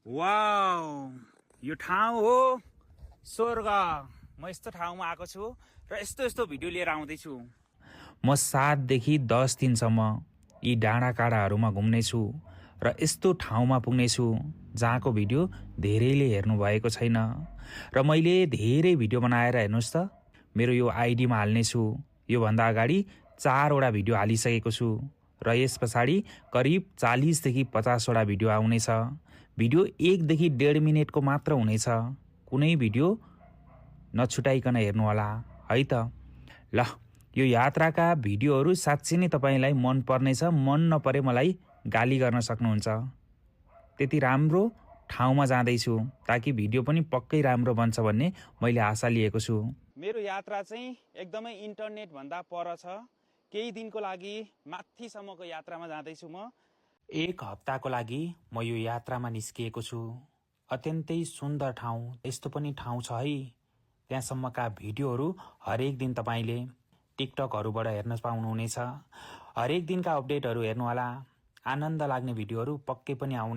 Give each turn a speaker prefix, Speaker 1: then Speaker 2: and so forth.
Speaker 1: Wow, यो ठाउँ हो स्वर्ग। म यस्तो ठाउँमा आएको छु र यस्तो यस्तो भिडियो लिएर आउँदैछु। म 7 देखि 10 दिनसम्म यी डाँडा काँडाहरूमा घुम्नेछु र यस्तो ठाउँमा पुग्नेछु जहाँको भिडियो धेरैले हेर्नु भएको छैन र मैले धेरै भिडियो बनाएर हेर्नुहोस् त मेरो यो आइडीमा हाल्नेछु। योभन्दा अगाडि 4 वटा भिडियो हालिसकेको छु र यस पछाडि करिब 40 देखि 50 वटा भिडियो आउनेछ। भिडियो 1 देखि 1.5 मिनेटको मात्र हुनेछ। कुनै भिडियो नछुटाइकन हेर्नु होला है त। ल, यो यात्राका भिडियोहरू साँच्चै नै तपाईलाई मन पर्नेछ। मन नपरे मलाई गाली गर्न सक्नुहुन्छ। त्यति राम्रो ठाउँमा जाँदैछु ताकि भिडियो पनि पक्कै राम्रो बन्छ भन्ने मैले आशा लिएको छु। मेरो यात्रा चाहिँ एकदमै इन्टरनेट भन्दा पर छ। केही दिनको लागि माथिसम्मको यात्रामा जाँदैछु म। 1 हप्ताको लागि म यो यात्रामा निस्किएको छु। अत्यन्तै सुन्दर ठाउँ, यस्तो पनि ठाउँ छ है। त्यहाँसम्मका भिडियोहरू हरेक दिन तपाईले टिकटकहरूबाट हेर्न पाउनुहुनेछ। हरेक दिनका अपडेटहरू हेर्नुहोला। आनन्द लाग्ने भिडियोहरू पक्कै पनि आउने।